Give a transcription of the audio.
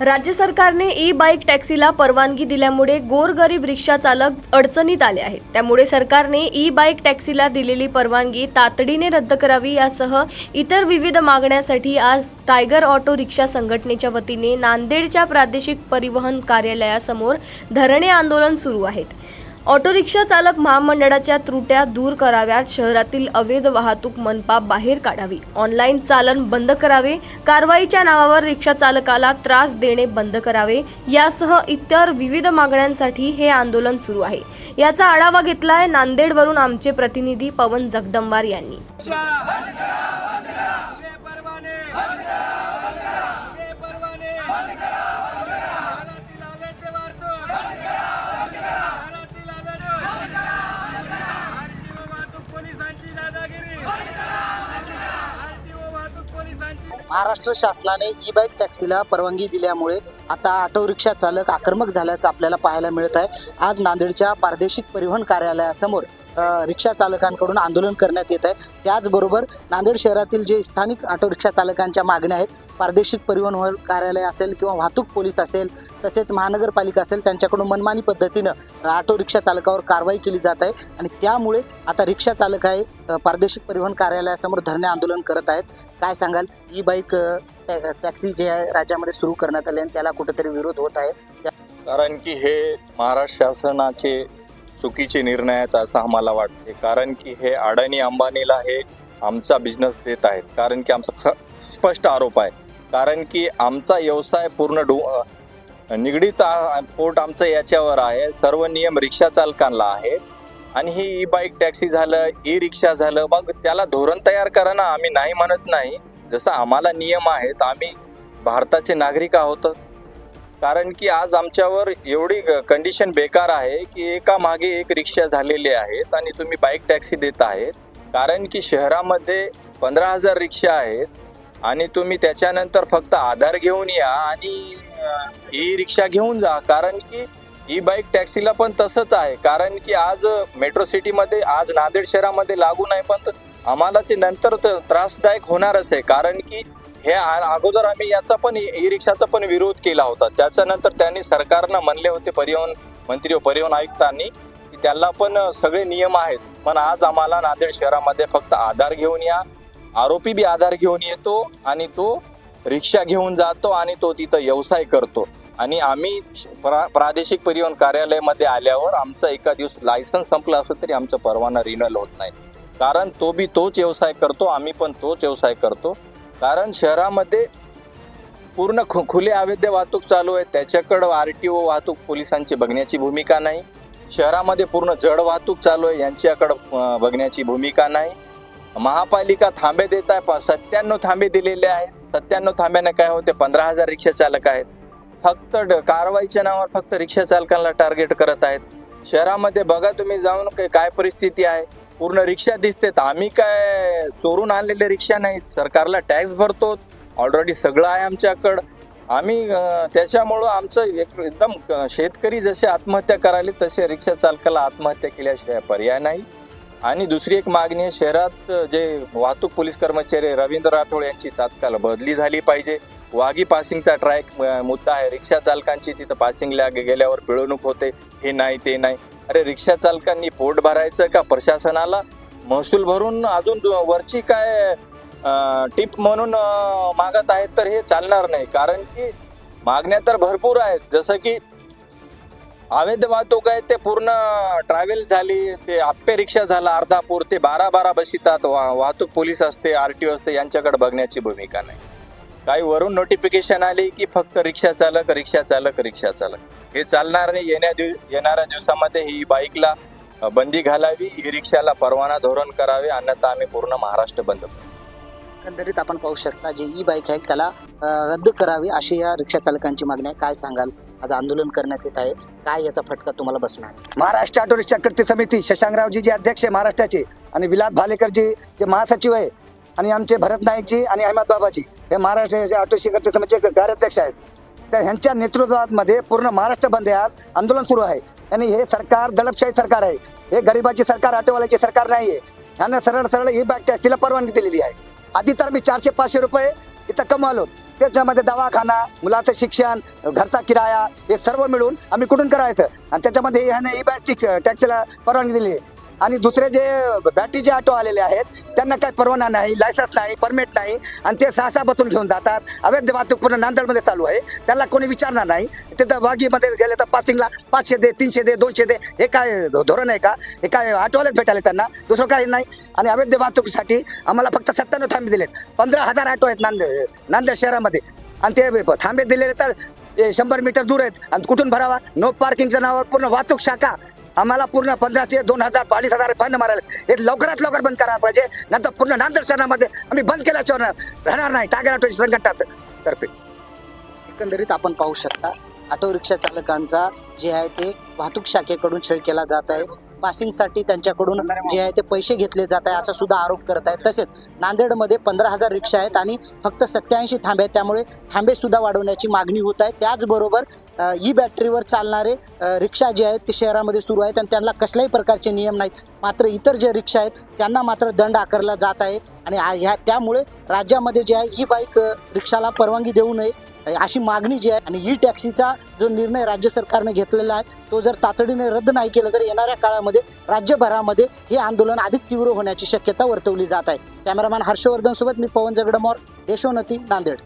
राज्य सरकारने e bike टॅक्सीला परवानगी दिल्यामुळे गोरगरीब रिक्षा चालक अडचणीत आले आहेत। त्यामुळे सरकारने ई बाईक टॅक्सीला दिलेली परवानगी तातडीने रद्द करावी यासह इतर विविध मागण्यांसाठी आज टायगर ऑटो रिक्षा संघटनेच्या वतीने नांदेडच्या प्रादेशिक परिवहन कार्यालयासमोर धरणे आंदोलन सुरू आहेत। ऑटो रिक्षा चालक महामंडळाच्या त्रुट्या दूर कराव्यात, शहरातील अवैध वाहतूक मनपा बाहेर काढावी, ऑनलाईन चालन बंद करावे, कारवाईच्या नावावर रिक्षा चालकाला त्रास देणे बंद करावे यासह इतर विविध मागण्यांसाठी हे आंदोलन सुरू आहे। याचा आढावा घेतलाय नांदेडवरून आमचे प्रतिनिधी पवन जगदंबार यांनी। महाराष्ट्र शासनाने ई बाईक टॅक्सीला परवानगी दिल्यामुळे आता ऑटो रिक्षा चालक आक्रमक झाल्याचं आपल्याला पाहायला मिळत आहे। आज नांदेडच्या प्रादेशिक परिवहन कार्यालयासमोर रिक्षा चालकांकडून आंदोलन करण्यात येत आहे। त्याचबरोबर नांदेड शहरातील जे स्थानिक ऑटो रिक्षा चालकांच्या मागण्या आहेत, प्रादेशिक परिवहन कार्यालय असेल किंवा वाहतूक पोलीस असेल तसेच महानगरपालिका असेल, त्यांच्याकडून मनमानी पद्धतीनं ऑटो रिक्षा चालकावर कारवाई केली जात आहे आणि त्यामुळे आता रिक्षा चालक आहे प्रादेशिक परिवहन कार्यालयासमोर धरणे आंदोलन करत आहेत। काय सांगाल, ई बाईक टॅक्सी जे आहे राज्यामध्ये सुरू करण्यात आले आणि त्याला कुठेतरी विरोध होत आहे? कारण की हे महाराष्ट्र शासनाचे चुकीचे निर्णय आहेत असं आम्हाला वाटते। कारण की हे अडाणी अंबानीला हे आमचा बिझनेस देत आहेत। कारण की आमचा स्पष्ट आरोप आहे, कारण की आमचा व्यवसाय पूर्ण निगडीत पोट आमचं याच्यावर आहे। सर्व नियम रिक्षा चालकांना आहेत आणि ही ई बाईक टॅक्सी झालं, ई रिक्षा झालं, मग त्याला धोरण तयार करा ना। आम्ही नाही म्हणत नाही, जसं आम्हाला नियम आहेत, आम्ही भारताचे नागरिक आहोत। कारण की आज आमच्यावर एवढी कंडिशन बेकार आहे की एका मागे एक रिक्षा झालेले आहेत आणि तुम्ही बाईक टॅक्सी देत आहेत। कारण की शहरामध्ये 15,000 रिक्षा आहेत आणि तुम्ही त्याच्यानंतर फक्त आधार घेऊन या आणि ई रिक्षा घेऊन जा। कारण की ई बाईक टॅक्सीला पण तसंच आहे। कारण की आज मेट्रो सिटीमध्ये, आज नांदेड शहरामध्ये लागू नाही, पण आम्हाला ते नंतर त्रासदायक होणारच आहे। कारण की हे अगोदर आम्ही याचा पण ई रिक्षाचा पण विरोध केला होता। त्याच्यानंतर त्यांनी सरकारनं म्हणले होते, परिवहन मंत्री व परिवहन आयुक्तांनी, की त्याला पण सगळे नियम आहेत। पण आज आम्हाला नांदेड शहरामध्ये फक्त आधार घेऊन या, आरोपी बी आधार घेऊन येतो आणि तो रिक्षा घेऊन जातो आणि तो तिथं व्यवसाय करतो। आणि आम्ही प्रादेशिक परिवहन कार्यालयामध्ये आल्यावर आमचा एका दिवस लायसन्स संपला असं तरी आमचा परवाना रिन्युअल होत नाही। कारण तो बी तोच व्यवसाय करतो, आम्ही पण तोच व्यवसाय करतो। कारण शहरामध्ये पूर्ण खुले अवैध वाहतूक चालू आहे, त्याच्याकडं RTO वाहतूक पोलिसांची बघण्याची भूमिका नाही। शहरामध्ये पूर्ण जड वाहतूक चालू आहे, यांच्याकडं बघण्याची भूमिका नाही। महापालिका थांबे देत आहे, 97 थांबे दिलेले आहेत। 97 थांब्याने काय होते, 15,000 रिक्षा चालक आहेत। फक्त कारवाईच्या नावावर फक्त रिक्षा चालकांना टार्गेट करत आहेत। शहरामध्ये बघा तुम्ही जाऊन काय परिस्थिती आहे, पूर्ण रिक्षा दिसतेत। आम्ही काय चोरून आणलेले रिक्षा नाहीत, सरकारला टॅक्स भरतो, ऑलरेडी सगळं आहे आमच्याकडं। आम्ही त्याच्यामुळं आमचं एकदम शेतकरी जसे आत्महत्या करायले तसे रिक्षा चालकाला आत्महत्या केल्याशिवाय पर्याय नाही। आणि दुसरी एक मागणी आहे, शहरात जे वाहतूक पोलीस कर्मचारी रवींद्र राठोड यांची तात्काळ बदली झाली पाहिजे। वाघी पासिंगचा ट्रॅक मुद्दा आहे, रिक्षा चालकांची तिथं पासिंगला गेल्यावर पिळवणूक होते, हे नाही ते नाही। अरे रिक्षा चालकांनी पोट भरायचं का, प्रशासनाला महसूल भरून अजून वरची काय टिप म्हणून मागत आहेत, तर हे चालणार नाही। कारण की मागण्या तर भरपूर आहेत, जसं की अवैध वाहतूक आहे ते पूर्ण ट्रॅव्हल झाली, ते आप्पे रिक्षा झाला अर्धापूर, ते 12 बसितात, वाहतूक पोलीस असते, RTO असते, यांच्याकडे बघण्याची भूमिका नाही। काही वरून नोटिफिकेशन आली की फक्त रिक्षा चालक रिक्षा चालक रिक्षा चालक, हे चालणार नाही। येणाऱ्या दिवसामध्ये ही बाईकला बंदी घालावी, ई रिक्षाला परवाना धोरण करावे, अन्यथा आम्ही पूर्ण महाराष्ट्र बंद करू। एकंदरीत आपण पाहू शकता, जे ई बाईक आहे त्याला रद्द करावी अशी या रिक्षा चालकांची मागणी आहे। काय सांगाल, आज आंदोलन करण्यात येत आहे, काय याचा फटका तुम्हाला बसणार? महाराष्ट्र ऑटो रिक्षा कृती समिती शशांकरावजी जे अध्यक्ष आहे महाराष्ट्राचे, आणि विलास भालेकरजी जे महासचिव आहे, आणि आमचे भरत नाईकजी आणि अहमद बाबाजी हे महाराष्ट्राचे ऑटो रिक्षा कृती समितीचे कार्याध्यक्ष आहेत। तर ह्यांच्या नेतृत्वामध्ये पूर्ण महाराष्ट्र बंद आहे, आज आंदोलन सुरू आहे। आणि हे सरकार दडपशाही सरकार आहे, हे गरिबाची सरकार, ऑटोवाल्याची सरकार नाही आहे। ह्यानं सरळ ई बाईक टॅक्सीला परवानगी दिलेली आहे। आधी तर मी 400-500 रुपये इथं कमावलो, त्याच्यामध्ये दवाखाना, मुलाचं शिक्षण, घरचा किराया हे सर्व मिळून आम्ही कुठून करायचं? आणि त्याच्यामध्ये ह्याने ई बाईक टॅक्सीला परवानगी दिली आहे. आणि दुसरे जे बॅटरीचे ऑटो आलेले आहेत त्यांना काही परवाना नाही, लायसन्स नाही, परमिट नाही आणि ते सहा बसून घेऊन जातात. अवैध वाहतूक पूर्ण नांदेडमध्ये चालू आहे. त्याला कोणी विचारणार नाही. तिथं वाघीमध्ये गेले तर पासिंगला 500 दे, 300 दे, 200 दे. हे काय धोरण आहे का? हे काय ऑटोवालेच भेटायला त्यांना, दुसरं काही नाही. आणि अवैध वाहतुकीसाठी आम्हाला फक्त 97 थांबे दिलेत. 15,000 ऑटो आहेत नांदेड शहरामध्ये आणि ते थांबे दिलेले तर 100 मीटर दूर आहेत. आणि कुठून भरावा? नो पार्किंगच्या नावावर पूर्ण वाहतूक शाखा आम्हाला पूर्ण 1500, 2000, 2500 फाईन मारायला. हे लवकरात लवकर बंद करायला पाहिजे. नंतर पूर्ण नांदेड शहरामध्ये आम्ही बंद केल्याशिवाय राहणार नाही. टागर ऑटो संघटना तर्फे एकंदरीत आपण पाहू शकता ऑटो रिक्षा चालकांचा जे आहे ते वाहतूक शाखेकडून छळ केला जात आहे. पासिंगसाठी त्यांच्याकडून जे आहे ते पैसे घेतले जात आहे असा सुद्धा आरोप करत आहेत. तसेच नांदेडमध्ये 15,000 रिक्षा आहेत आणि फक्त 87 थांबे आहेत. त्यामुळे थांबे सुद्धा वाढवण्याची मागणी होत आहे. त्याचबरोबर ई बॅटरीवर चालणारे रिक्षा जे आहेत ते शहरामध्ये सुरू आहेत आणि त्यांना कसल्याही प्रकारचे नियम नाहीत. मात्र इतर जे रिक्षा आहेत त्यांना मात्र दंड आकारला जात आहे. आणि त्यामुळे राज्यामध्ये जे आहे ई बाईक रिक्षाला परवानगी देऊ नये अशी मागणी जी आहे. आणि ई टॅक्सीचा जो निर्णय राज्य सरकारने घेतलेला आहे तो जर तातडीने रद्द नाही केला तर येणाऱ्या काळामध्ये राज्यभरामध्ये हे आंदोलन अधिक तीव्र होण्याची शक्यता वर्तवली जात आहे. कॅमेरामॅन हर्षवर्धन सोबत मी पवन जगडमोर, देशोन्नती, नांदेड.